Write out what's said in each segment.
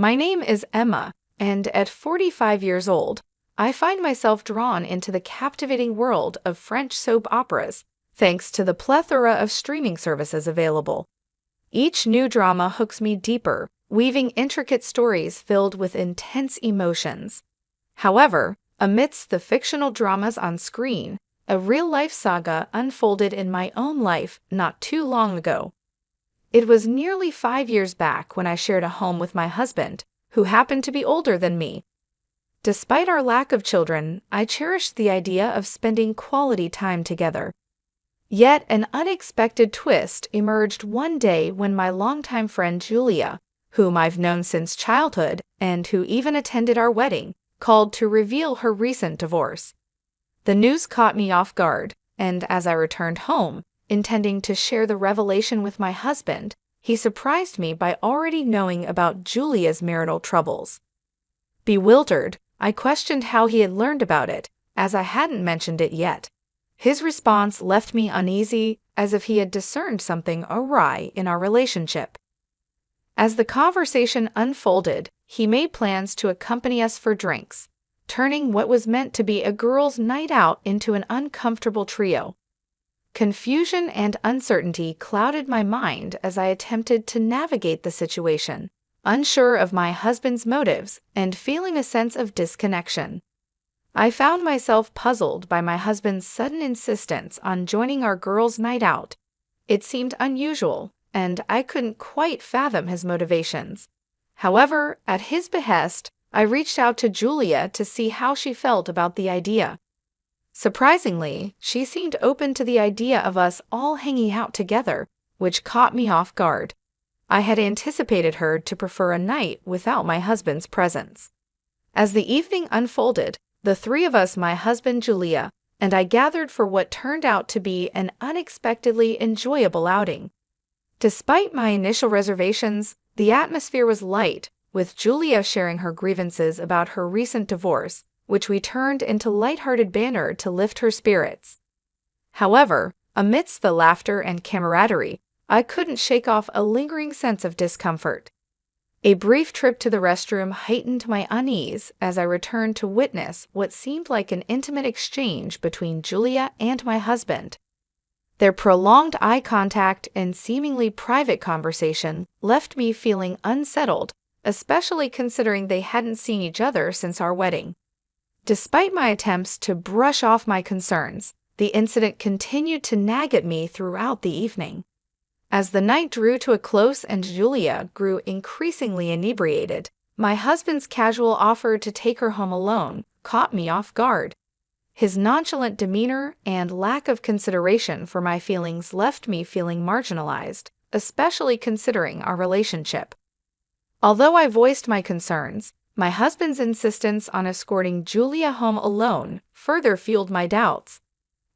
My name is Emma, and at 45 years old, I find myself drawn into the captivating world of French soap operas, thanks to the plethora of streaming services available. Each new drama hooks me deeper, weaving intricate stories filled with intense emotions. However, amidst the fictional dramas on screen, a real-life saga unfolded in my own life not too long ago. It was nearly 5 years back when I shared a home with my husband, who happened to be older than me. Despite our lack of children, I cherished the idea of spending quality time together. Yet an unexpected twist emerged one day when my longtime friend Julia, whom I've known since childhood and who even attended our wedding, called to reveal her recent divorce. The news caught me off guard, and as I returned home, intending to share the revelation with my husband, he surprised me by already knowing about Julia's marital troubles. Bewildered, I questioned how he had learned about it, as I hadn't mentioned it yet. His response left me uneasy, as if he had discerned something awry in our relationship. As the conversation unfolded, he made plans to accompany us for drinks, turning what was meant to be a girls' night out into an uncomfortable trio. Confusion and uncertainty clouded my mind as I attempted to navigate the situation, unsure of my husband's motives and feeling a sense of disconnection. I found myself puzzled by my husband's sudden insistence on joining our girls' night out. It seemed unusual, and I couldn't quite fathom his motivations. However, at his behest, I reached out to Julia to see how she felt about the idea. Surprisingly, she seemed open to the idea of us all hanging out together, which caught me off guard. I had anticipated her to prefer a night without my husband's presence. As the evening unfolded, the three of us, my husband, Julia, and I gathered for what turned out to be an unexpectedly enjoyable outing. Despite my initial reservations, the atmosphere was light, with Julia sharing her grievances about her recent divorce, which we turned into lighthearted banter to lift her spirits. However, amidst the laughter and camaraderie, I couldn't shake off a lingering sense of discomfort. A brief trip to the restroom heightened my unease as I returned to witness what seemed like an intimate exchange between Julia and my husband. Their prolonged eye contact and seemingly private conversation left me feeling unsettled, especially considering they hadn't seen each other since our wedding. Despite my attempts to brush off my concerns, the incident continued to nag at me throughout the evening. As the night drew to a close and Julia grew increasingly inebriated, my husband's casual offer to take her home alone caught me off guard. His nonchalant demeanor and lack of consideration for my feelings left me feeling marginalized, especially considering our relationship. Although I voiced my concerns, my husband's insistence on escorting Julia home alone further fueled my doubts.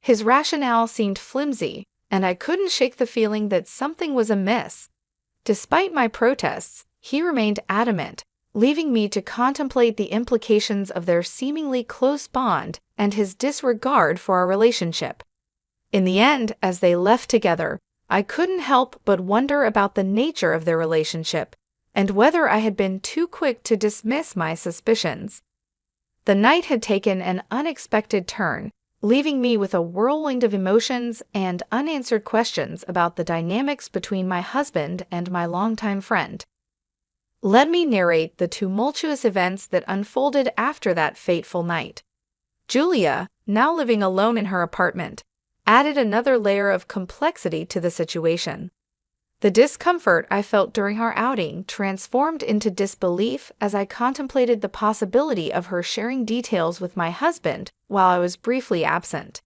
His rationale seemed flimsy, and I couldn't shake the feeling that something was amiss. Despite my protests, he remained adamant, leaving me to contemplate the implications of their seemingly close bond and his disregard for our relationship. In the end, as they left together, I couldn't help but wonder about the nature of their relationship and whether I had been too quick to dismiss my suspicions. The night had taken an unexpected turn, leaving me with a whirlwind of emotions and unanswered questions about the dynamics between my husband and my longtime friend. Let me narrate the tumultuous events that unfolded after that fateful night. Julia, now living alone in her apartment, added another layer of complexity to the situation. The discomfort I felt during our outing transformed into disbelief as I contemplated the possibility of her sharing details with my husband while I was briefly absent.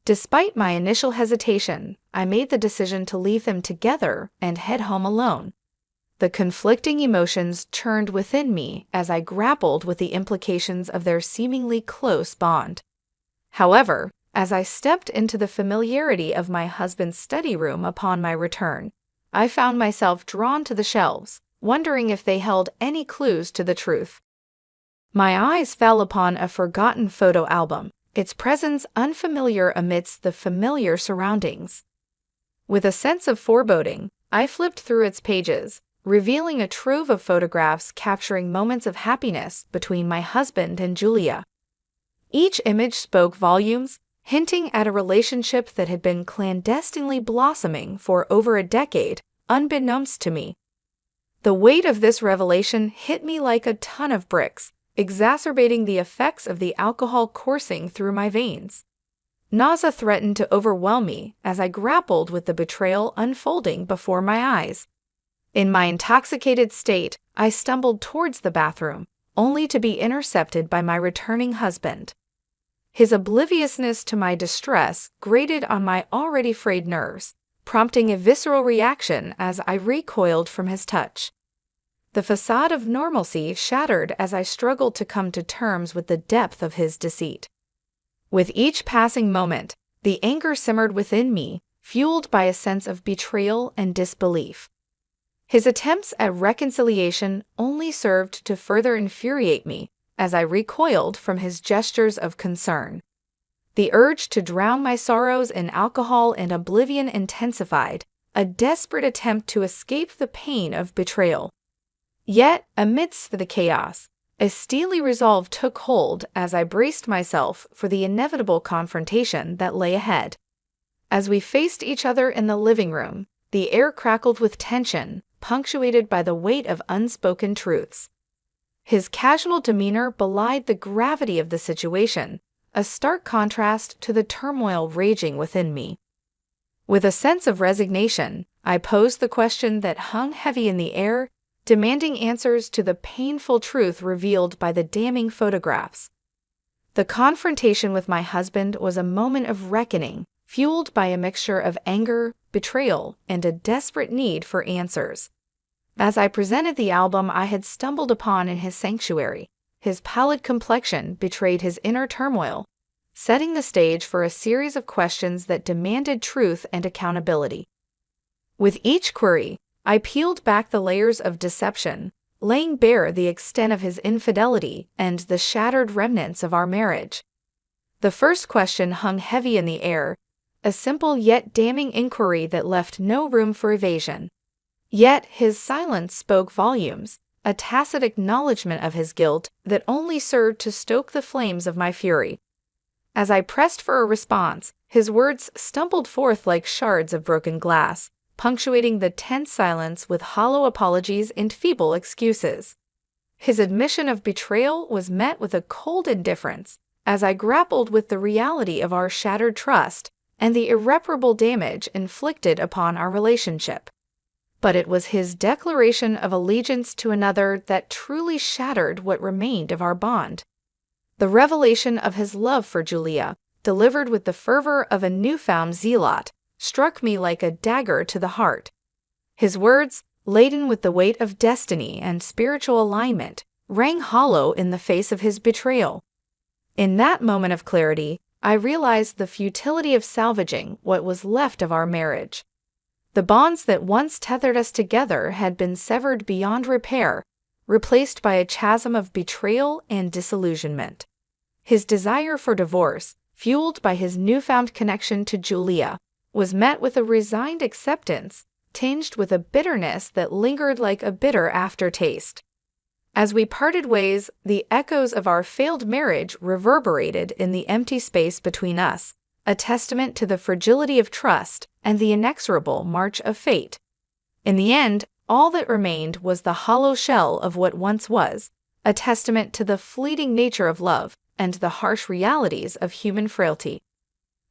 Despite my initial hesitation, I made the decision to leave them together and head home alone. The conflicting emotions churned within me as I grappled with the implications of their seemingly close bond. However, as I stepped into the familiarity of my husband's study room upon my return, I found myself drawn to the shelves, wondering if they held any clues to the truth. My eyes fell upon a forgotten photo album, its presence unfamiliar amidst the familiar surroundings. With a sense of foreboding, I flipped through its pages, revealing a trove of photographs capturing moments of happiness between my husband and Julia. Each image spoke volumes, hinting at a relationship that had been clandestinely blossoming for over a decade, unbeknownst to me. The weight of this revelation hit me like a ton of bricks, exacerbating the effects of the alcohol coursing through my veins. Nausea threatened to overwhelm me as I grappled with the betrayal unfolding before my eyes. In my intoxicated state, I stumbled towards the bathroom, only to be intercepted by my returning husband. His obliviousness to my distress grated on my already frayed nerves, prompting a visceral reaction as I recoiled from his touch. The facade of normalcy shattered as I struggled to come to terms with the depth of his deceit. With each passing moment, the anger simmered within me, fueled by a sense of betrayal and disbelief. His attempts at reconciliation only served to further infuriate me as I recoiled from his gestures of concern. The urge to drown my sorrows in alcohol and oblivion intensified, a desperate attempt to escape the pain of betrayal. Yet, amidst the chaos, a steely resolve took hold as I braced myself for the inevitable confrontation that lay ahead. As we faced each other in the living room, the air crackled with tension, punctuated by the weight of unspoken truths. His casual demeanor belied the gravity of the situation, a stark contrast to the turmoil raging within me. With a sense of resignation, I posed the question that hung heavy in the air, demanding answers to the painful truth revealed by the damning photographs. The confrontation with my husband was a moment of reckoning, fueled by a mixture of anger, betrayal, and a desperate need for answers. As I presented the album I had stumbled upon in his sanctuary, his pallid complexion betrayed his inner turmoil, setting the stage for a series of questions that demanded truth and accountability. With each query, I peeled back the layers of deception, laying bare the extent of his infidelity and the shattered remnants of our marriage. The first question hung heavy in the air, a simple yet damning inquiry that left no room for evasion. Yet his silence spoke volumes, a tacit acknowledgement of his guilt that only served to stoke the flames of my fury. As I pressed for a response, his words stumbled forth like shards of broken glass, punctuating the tense silence with hollow apologies and feeble excuses. His admission of betrayal was met with a cold indifference as I grappled with the reality of our shattered trust and the irreparable damage inflicted upon our relationship. But it was his declaration of allegiance to another that truly shattered what remained of our bond. The revelation of his love for Julia, delivered with the fervor of a newfound zealot, struck me like a dagger to the heart. His words, laden with the weight of destiny and spiritual alignment, rang hollow in the face of his betrayal. In that moment of clarity, I realized the futility of salvaging what was left of our marriage. The bonds that once tethered us together had been severed beyond repair, replaced by a chasm of betrayal and disillusionment. His desire for divorce, fueled by his newfound connection to Julia, was met with a resigned acceptance, tinged with a bitterness that lingered like a bitter aftertaste. As we parted ways, the echoes of our failed marriage reverberated in the empty space between us, a testament to the fragility of trust and the inexorable march of fate. In the end, all that remained was the hollow shell of what once was, a testament to the fleeting nature of love and the harsh realities of human frailty.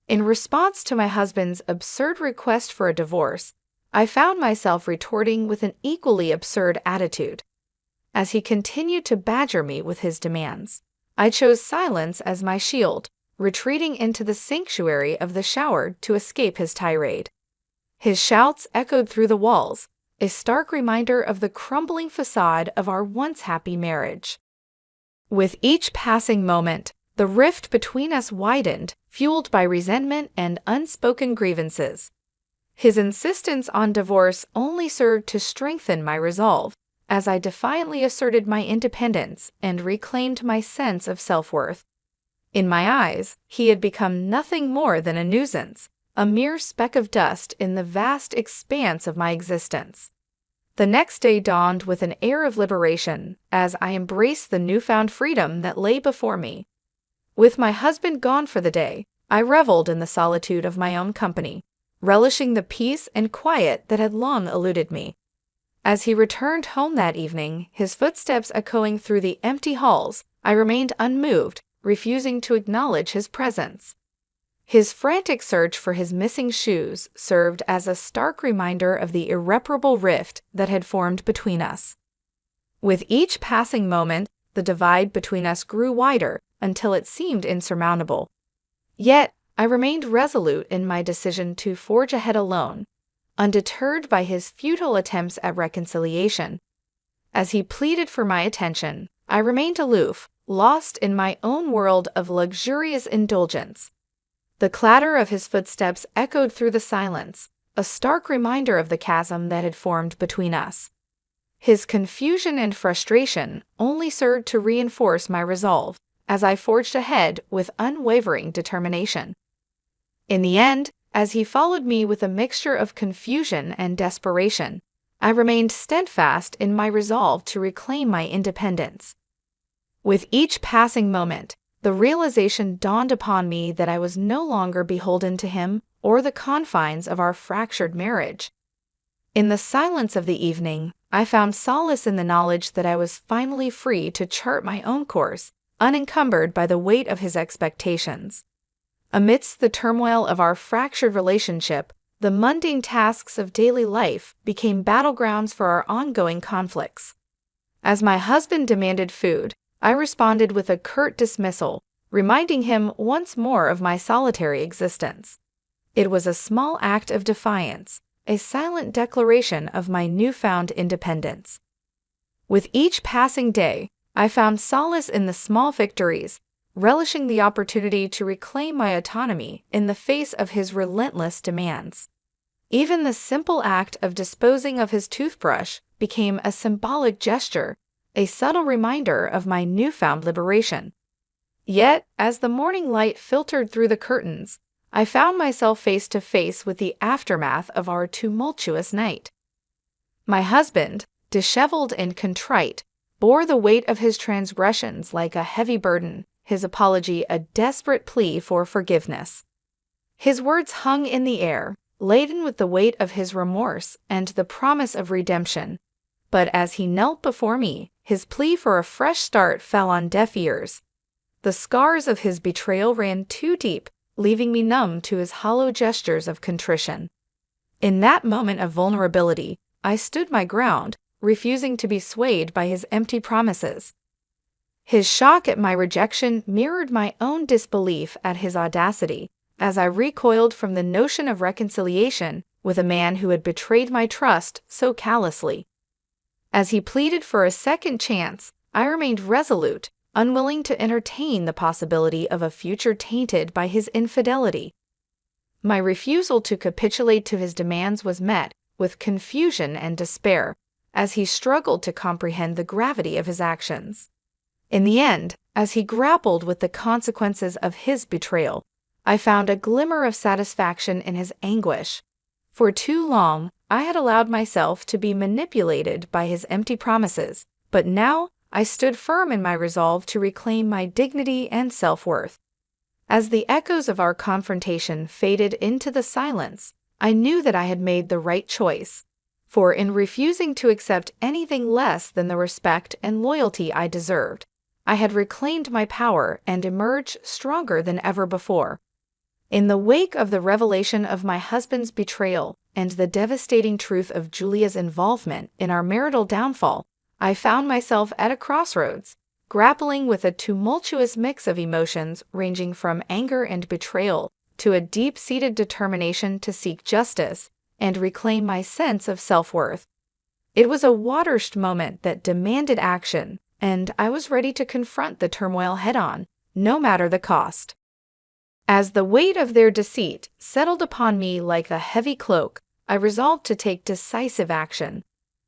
In response to my husband's absurd request for a divorce, I found myself retorting with an equally absurd attitude. As he continued to badger me with his demands, I chose silence as my shield, retreating into the sanctuary of the shower to escape his tirade. His shouts echoed through the walls, a stark reminder of the crumbling facade of our once happy marriage. With each passing moment, the rift between us widened, fueled by resentment and unspoken grievances. His insistence on divorce only served to strengthen my resolve, as I defiantly asserted my independence and reclaimed my sense of self-worth. In my eyes, he had become nothing more than a nuisance, a mere speck of dust in the vast expanse of my existence. The next day dawned with an air of liberation as I embraced the newfound freedom that lay before me. With my husband gone for the day, I reveled in the solitude of my own company, relishing the peace and quiet that had long eluded me. As he returned home that evening, his footsteps echoing through the empty halls, I remained unmoved, refusing to acknowledge his presence. His frantic search for his missing shoes served as a stark reminder of the irreparable rift that had formed between us. With each passing moment, the divide between us grew wider until it seemed insurmountable. Yet, I remained resolute in my decision to forge ahead alone, undeterred by his futile attempts at reconciliation. As he pleaded for my attention, I remained aloof, lost in my own world of luxurious indulgence. The clatter of his footsteps echoed through the silence, a stark reminder of the chasm that had formed between us. His confusion and frustration only served to reinforce my resolve as I forged ahead with unwavering determination. In the end, as he followed me with a mixture of confusion and desperation, I remained steadfast in my resolve to reclaim my independence. With each passing moment, the realization dawned upon me that I was no longer beholden to him or the confines of our fractured marriage. In the silence of the evening, I found solace in the knowledge that I was finally free to chart my own course, unencumbered by the weight of his expectations. Amidst the turmoil of our fractured relationship, the mundane tasks of daily life became battlegrounds for our ongoing conflicts. As my husband demanded food, I responded with a curt dismissal, reminding him once more of my solitary existence. It was a small act of defiance, a silent declaration of my newfound independence. With each passing day, I found solace in the small victories, relishing the opportunity to reclaim my autonomy in the face of his relentless demands. Even the simple act of disposing of his toothbrush became a symbolic gesture, a subtle reminder of my newfound liberation. Yet, as the morning light filtered through the curtains, I found myself face to face with the aftermath of our tumultuous night. My husband, disheveled and contrite, bore the weight of his transgressions like a heavy burden, his apology a desperate plea for forgiveness. His words hung in the air, laden with the weight of his remorse and the promise of redemption. But as he knelt before me, his plea for a fresh start fell on deaf ears. The scars of his betrayal ran too deep, leaving me numb to his hollow gestures of contrition. In that moment of vulnerability, I stood my ground, refusing to be swayed by his empty promises. His shock at my rejection mirrored my own disbelief at his audacity, as I recoiled from the notion of reconciliation with a man who had betrayed my trust so callously. As he pleaded for a second chance, I remained resolute, unwilling to entertain the possibility of a future tainted by his infidelity. My refusal to capitulate to his demands was met with confusion and despair, as he struggled to comprehend the gravity of his actions. In the end, as he grappled with the consequences of his betrayal, I found a glimmer of satisfaction in his anguish. For too long, I had allowed myself to be manipulated by his empty promises, but now I stood firm in my resolve to reclaim my dignity and self-worth. As the echoes of our confrontation faded into the silence, I knew that I had made the right choice. For in refusing to accept anything less than the respect and loyalty I deserved, I had reclaimed my power and emerged stronger than ever before. In the wake of the revelation of my husband's betrayal and the devastating truth of Julia's involvement in our marital downfall, I found myself at a crossroads, grappling with a tumultuous mix of emotions ranging from anger and betrayal to a deep-seated determination to seek justice and reclaim my sense of self-worth. It was a watershed moment that demanded action, and I was ready to confront the turmoil head-on, no matter the cost. As the weight of their deceit settled upon me like a heavy cloak, I resolved to take decisive action.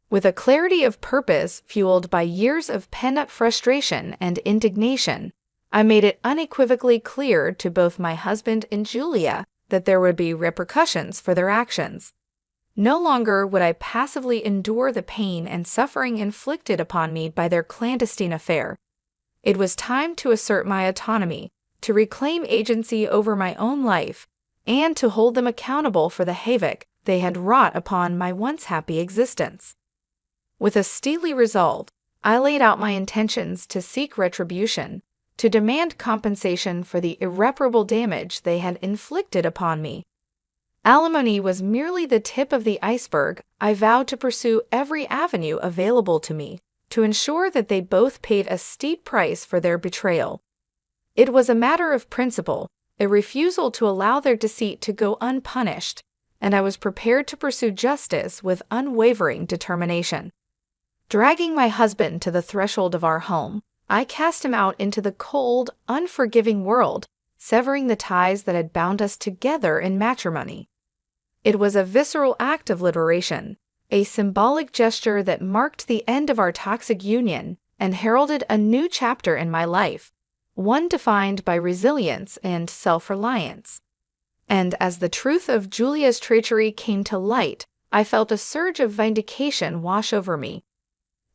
With a clarity of purpose fueled by years of pent-up frustration and indignation, I made it unequivocally clear to both my husband and Julia that there would be repercussions for their actions. No longer would I passively endure the pain and suffering inflicted upon me by their clandestine affair. It was time to assert my autonomy, to reclaim agency over my own life, and to hold them accountable for the havoc they had wrought upon my once happy existence. With a steely resolve, I laid out my intentions to seek retribution, to demand compensation for the irreparable damage they had inflicted upon me. Alimony was merely the tip of the iceberg. I vowed to pursue every avenue available to me to ensure that they both paid a steep price for their betrayal. It was a matter of principle, a refusal to allow their deceit to go unpunished, and I was prepared to pursue justice with unwavering determination. Dragging my husband to the threshold of our home, I cast him out into the cold, unforgiving world, severing the ties that had bound us together in matrimony. It was a visceral act of liberation, a symbolic gesture that marked the end of our toxic union and heralded a new chapter in my life, one defined by resilience and self-reliance. And as the truth of Julia's treachery came to light, I felt a surge of vindication wash over me.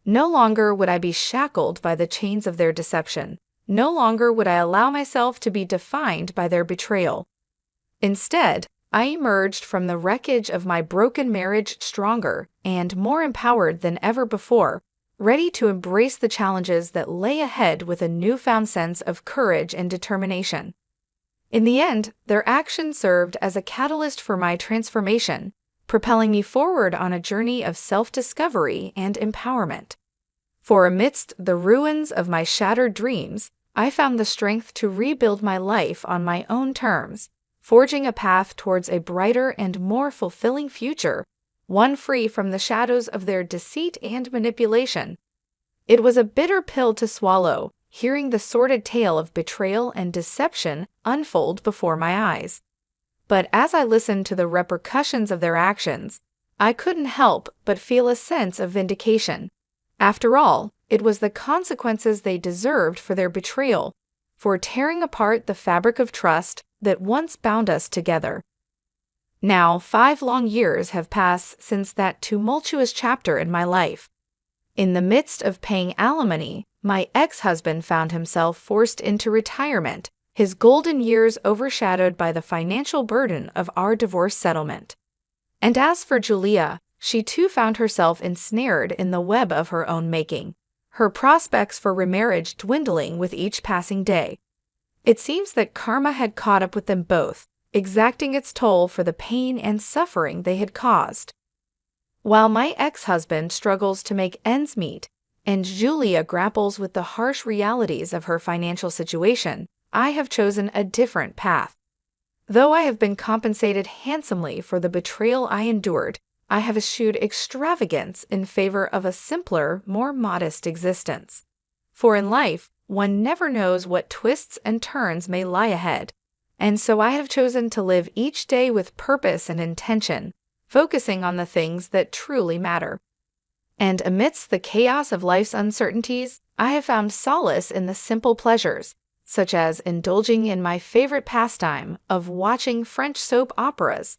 No longer would I be shackled by the chains of their deception. No longer would I allow myself to be defined by their betrayal. Instead, I emerged from the wreckage of my broken marriage stronger and more empowered than ever before, ready to embrace the challenges that lay ahead with a newfound sense of courage and determination. In the end, their action served as a catalyst for my transformation, propelling me forward on a journey of self-discovery and empowerment. For amidst the ruins of my shattered dreams, I found the strength to rebuild my life on my own terms, forging a path towards a brighter and more fulfilling future, one free from the shadows of their deceit and manipulation. It was a bitter pill to swallow, hearing the sordid tale of betrayal and deception unfold before my eyes. But as I listened to the repercussions of their actions, I couldn't help but feel a sense of vindication. After all, it was the consequences they deserved for their betrayal, for tearing apart the fabric of trust that once bound us together. Now, 5 long years have passed since that tumultuous chapter in my life. In the midst of paying alimony, my ex-husband found himself forced into retirement, his golden years overshadowed by the financial burden of our divorce settlement. And as for Julia, she too found herself ensnared in the web of her own making, her prospects for remarriage dwindling with each passing day. It seems that karma had caught up with them both, exacting its toll for the pain and suffering they had caused. While my ex-husband struggles to make ends meet, and Julia grapples with the harsh realities of her financial situation, I have chosen a different path. Though I have been compensated handsomely for the betrayal I endured, I have eschewed extravagance in favor of a simpler, more modest existence. For in life, one never knows what twists and turns may lie ahead, and so I have chosen to live each day with purpose and intention, focusing on the things that truly matter. And amidst the chaos of life's uncertainties, I have found solace in the simple pleasures, such as indulging in my favorite pastime of watching French soap operas.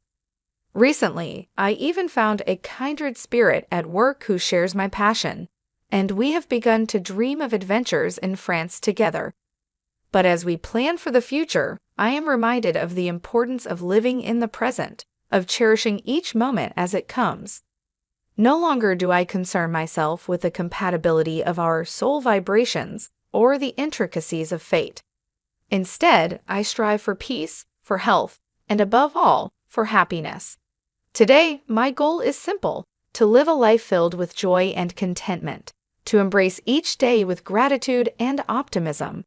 Recently, I even found a kindred spirit at work who shares my passion, and we have begun to dream of adventures in France together. But as we plan for the future, I am reminded of the importance of living in the present, of cherishing each moment as it comes. No longer do I concern myself with the compatibility of our soul vibrations or the intricacies of fate. Instead, I strive for peace, for health, and above all, for happiness. Today, my goal is simple: to live a life filled with joy and contentment, to embrace each day with gratitude and optimism.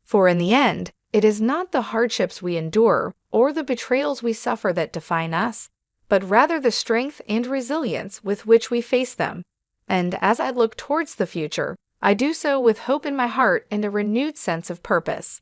For in the end, it is not the hardships we endure or the betrayals we suffer that define us, but rather the strength and resilience with which we face them. And as I look towards the future, I do so with hope in my heart and a renewed sense of purpose.